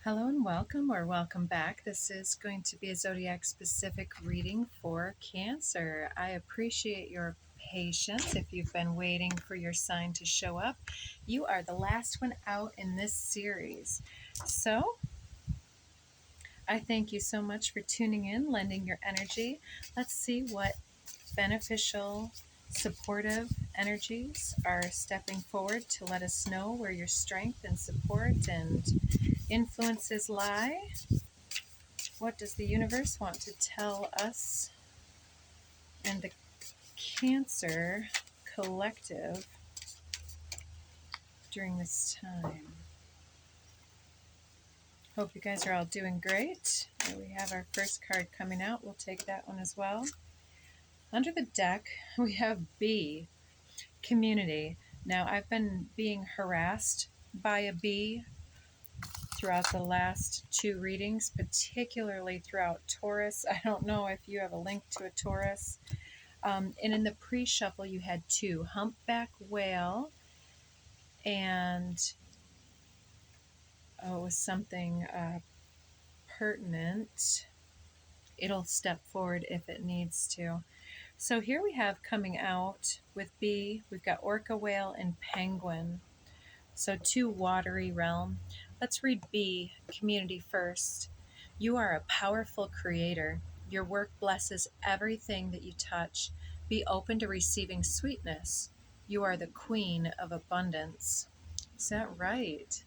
Hello and welcome or welcome back. This is going to be a zodiac specific reading for Cancer. I appreciate your patience. If you've been waiting for your sign to show up, you are the last one out in this series. So I thank you so much for tuning in, lending your energy. Let's see what beneficial, supportive energies are stepping forward to let us know where your strength and support and influences lie. What does the universe want to tell us and the Cancer collective during this time? Hope you guys are all doing great. Here we have our first card coming out. We'll take that one as well. Under the deck, we have B, community. Now, I've been being harassed by a bee throughout the last two readings, particularly throughout Taurus. I don't know if you have a link to a Taurus. And in the pre-shuffle, you had two, humpback whale and, it was something pertinent. It'll step forward if it needs to. So here we have coming out with B, we've got orca whale and penguin. So two watery realm. Let's read B, community first. You are a powerful creator. Your work blesses everything that you touch. Be open to receiving sweetness. You are the queen of abundance. Is that right?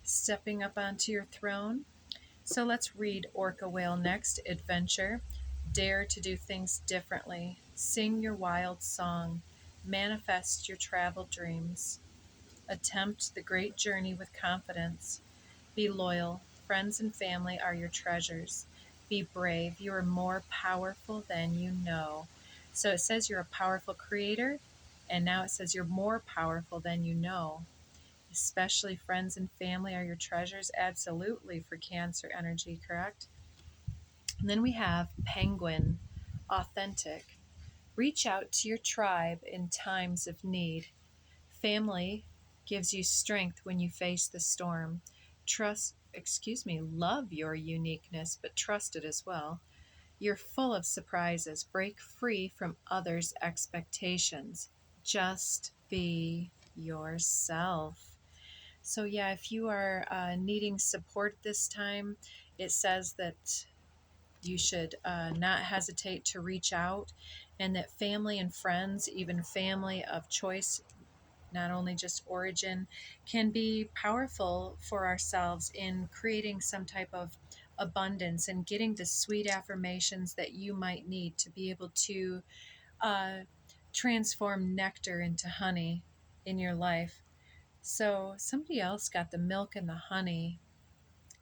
Stepping up onto your throne. So let's read orca whale next. Adventure. Dare to do things differently. Sing your wild song. Manifest your travel dreams. Attempt the great journey with confidence. Be loyal. Friends and family are your treasures. Be brave. You are more powerful than you know. So it says you're a powerful creator, and now it says you're more powerful than you know. Especially friends and family are your treasures. Absolutely for Cancer energy, correct? And then we have penguin, authentic. Reach out to your tribe in times of need. Family gives you strength when you face the storm. Love your uniqueness, but trust it as well. You're full of surprises. Break free from others' expectations. Just be yourself. So yeah, if you are needing support this time, it says that you should not hesitate to reach out, and that family and friends, even family of choice, not only just origin, can be powerful for ourselves in creating some type of abundance and getting the sweet affirmations that you might need to be able to transform nectar into honey in your life. So somebody else got the milk and the honey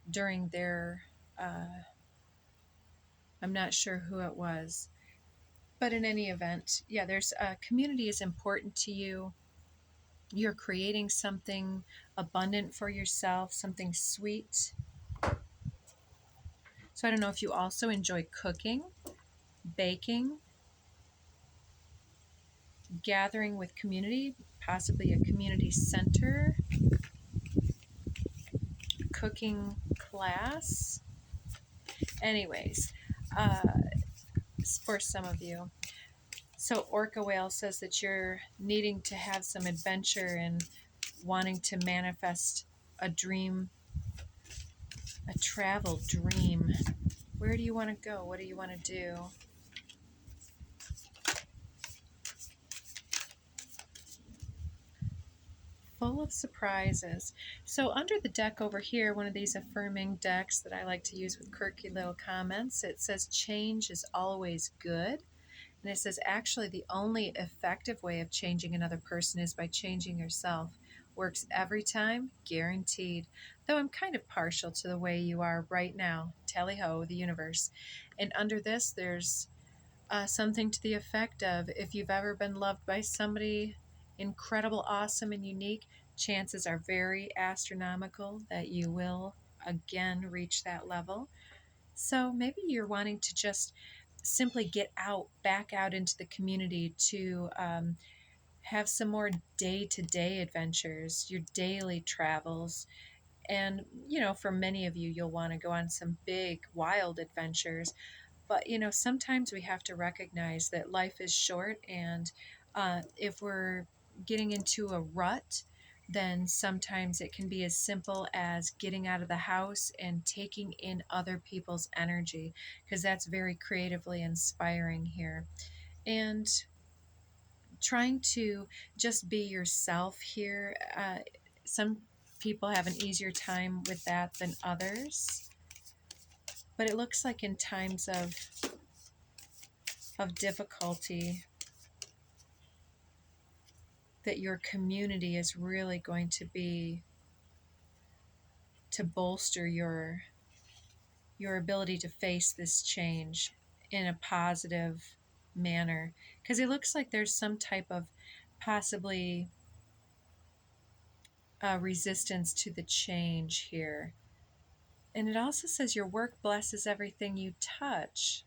during their, I'm not sure who it was, but in any event, yeah, there's community is important to you. You're creating something abundant for yourself, something sweet. So I don't know if you also enjoy cooking, baking, gathering with community, possibly a community center, cooking class. Anyways, for some of you. So Orca Whale says that you're needing to have some adventure and wanting to manifest a dream, a travel dream. Where do you want to go? What do you want to do? Full of surprises. So under the deck over here, one of these affirming decks that I like to use with quirky little comments, it says change is always good. And it says actually the only effective way of changing another person is by changing yourself. Works every time, guaranteed. Though I'm kind of partial to the way you are right now. Tally-ho, the universe. And under this, there's something to the effect of if you've ever been loved by somebody incredible, awesome, and unique, chances are very astronomical that you will again reach that level. So maybe you're wanting to just simply get out, back out into the community to have some more day-to-day adventures, your daily travels, And, for many of you, you'll want to go on some big, wild adventures. But, sometimes we have to recognize that life is short, and if we're getting into a rut, then sometimes it can be as simple as getting out of the house and taking in other people's energy, because that's very creatively inspiring here. And trying to just be yourself here. Some people have an easier time with that than others, but it looks like in times of difficulty that your community is really going to be to bolster your ability to face this change in a positive manner, because it looks like there's some type of possibly resistance to the change here. And it also says your work blesses everything you touch.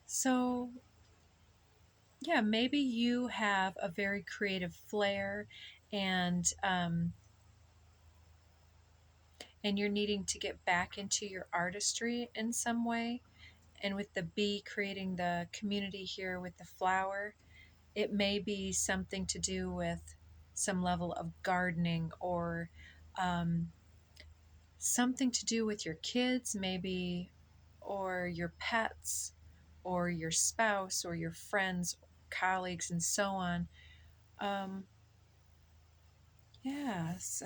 So, yeah, maybe you have a very creative flair, and and you're needing to get back into your artistry in some way. And with the bee creating the community here with the flower, it may be something to do with some level of gardening, or um, something to do with your kids, maybe, or your pets, or your spouse, or your friends, colleagues, and so on. Um, yes,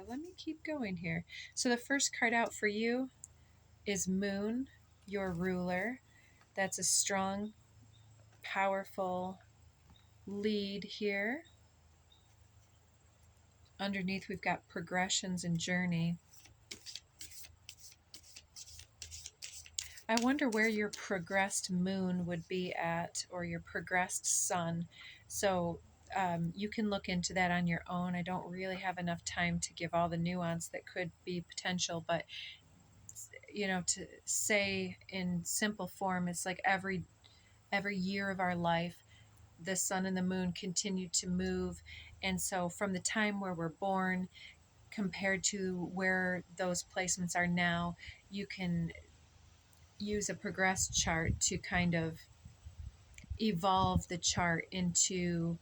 let me keep going here. So the first card out for you is Moon, your ruler. That's a strong, powerful lead here. Underneath, we've got progressions and journey. I wonder where your progressed moon would be at, or your progressed sun. So you can look into that on your own. I don't really have enough time to give all the nuance that could be potential, but to say in simple form, it's like every year of our life, the sun and the moon continue to move. And so from the time where we're born compared to where those placements are now, you can use a progressed chart to kind of evolve the chart into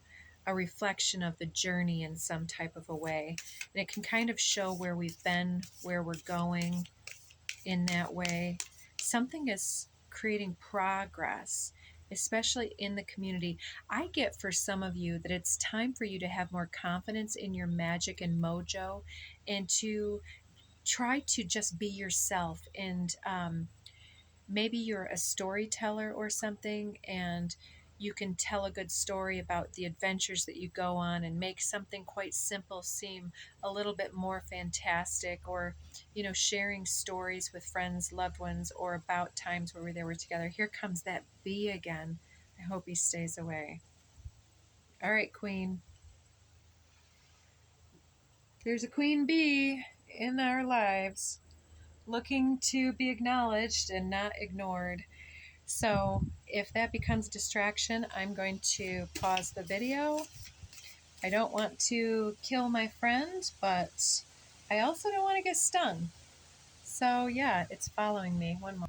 a reflection of the journey in some type of a way. And it can kind of show where we've been, where we're going in that way. Something is creating progress, especially in the community. I get for some of you that it's time for you to have more confidence in your magic and mojo, and to try to just be yourself. And maybe you're a storyteller or something, and you can tell a good story about the adventures that you go on and make something quite simple seem a little bit more fantastic, or sharing stories with friends, loved ones, or about times where they were together. Here comes that bee again. I hope he stays away. All right, queen. There's a queen bee in our lives, looking to be acknowledged and not ignored. So if that becomes a distraction, I'm going to pause the video. I don't want to kill my friend, but I also don't want to get stung. So yeah, it's following me. One more.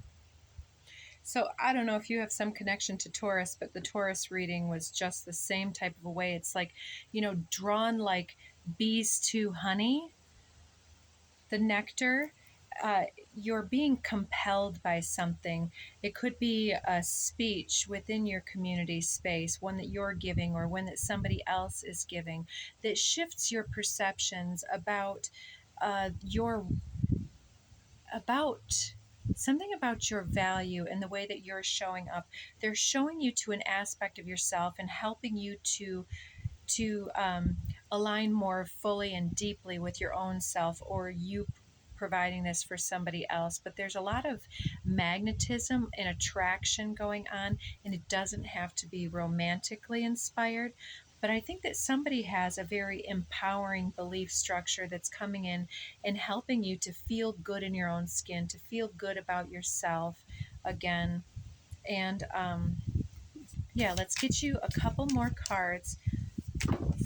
So I don't know if you have some connection to Taurus, but the Taurus reading was just the same type of a way. It's like, drawn like bees to honey, the nectar. Uh, you're being compelled by something. It could be a speech within your community space, one that you're giving or one that somebody else is giving, that shifts your perceptions your about something about your value and the way that you're showing up. They're showing you to an aspect of yourself and helping you to align more fully and deeply with your own self, or you providing this for somebody else. But there's a lot of magnetism and attraction going on, and it doesn't have to be romantically inspired. But I think that somebody has a very empowering belief structure that's coming in and helping you to feel good in your own skin, to feel good about yourself again. And yeah, let's get you a couple more cards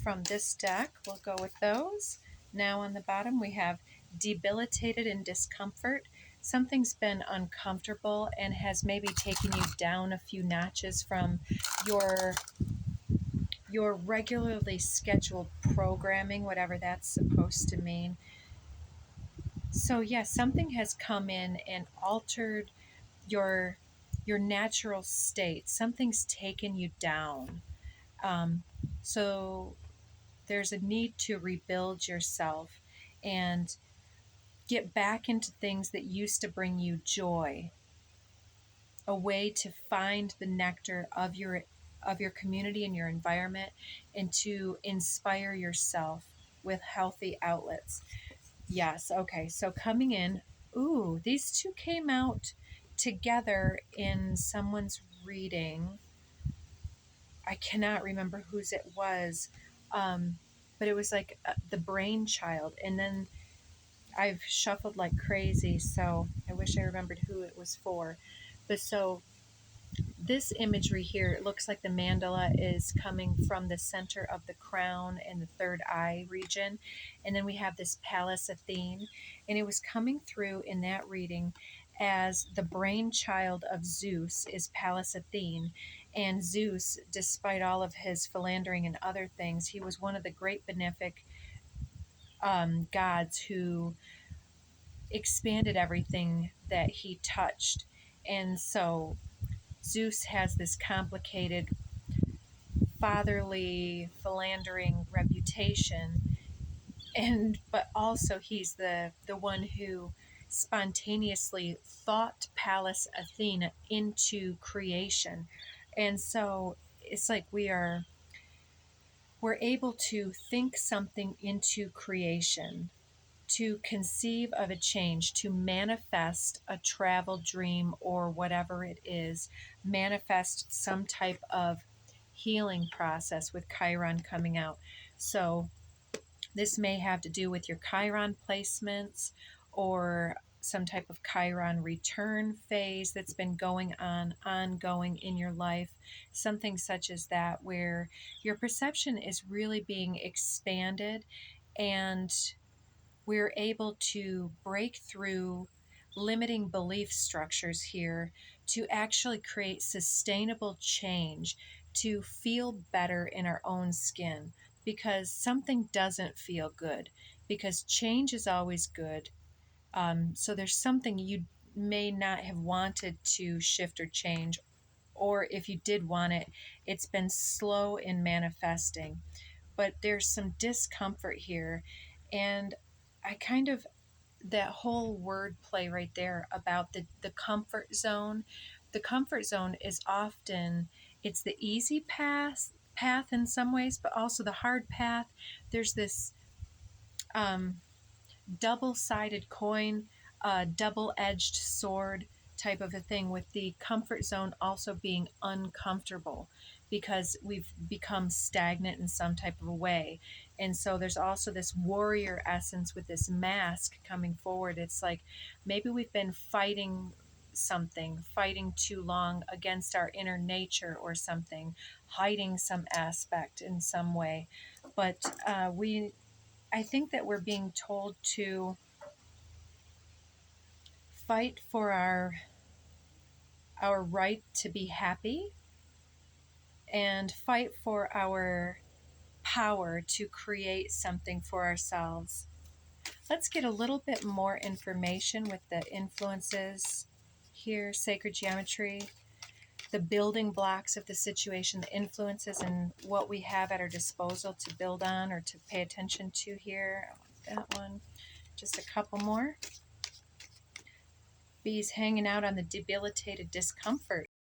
from this deck. We'll go with those. Now on the bottom we have debilitated in discomfort. Something's been uncomfortable and has maybe taken you down a few notches from your regularly scheduled programming, whatever that's supposed to mean. So yeah, something has come in and altered your natural state. Something's taken you down. Um, so there's a need to rebuild yourself and get back into things that used to bring you joy, a way to find the nectar of your community and your environment, and to inspire yourself with healthy outlets. Yes, okay. So coming in, ooh, these two came out together in someone's reading. I cannot remember whose it was, um, but it was like the brainchild. And then I've shuffled like crazy, so I wish I remembered who it was for. But so this imagery here, it looks like the mandala is coming from the center of the crown and the third eye region. And then we have this Pallas Athene, and it was coming through in that reading as the brainchild of Zeus is Pallas Athene. And Zeus, despite all of his philandering and other things, he was one of the great benefic gods who expanded everything that he touched. And so Zeus has this complicated fatherly philandering reputation, and but also he's the one who spontaneously thought Pallas Athena into creation. And so it's like we're able to think something into creation, to conceive of a change, to manifest a travel dream or whatever it is, manifest some type of healing process with Chiron coming out. So this may have to do with your Chiron placements or some type of Chiron return phase that's been going on, ongoing in your life, something such as that, where your perception is really being expanded and we're able to break through limiting belief structures here to actually create sustainable change, to feel better in our own skin because something doesn't feel good, because change is always good. So there's something you may not have wanted to shift or change, or if you did want it, it's been slow in manifesting. But there's some discomfort here. And I kind of, that whole word play right there about the comfort zone. The comfort zone is often, it's the easy path in some ways, but also the hard path. There's this um, double-sided coin, double-edged sword type of a thing, with the comfort zone also being uncomfortable because we've become stagnant in some type of a way. And so there's also this warrior essence with this mask coming forward. It's like maybe we've been fighting something, fighting too long against our inner nature or something, hiding some aspect in some way. But I think that we're being told to fight for our right to be happy and fight for our power to create something for ourselves. Let's get a little bit more information with the influences here, sacred geometry, the building blocks of the situation, the influences, and what we have at our disposal to build on or to pay attention to here. That one. Just a couple more. Bees hanging out on the debilitated discomfort.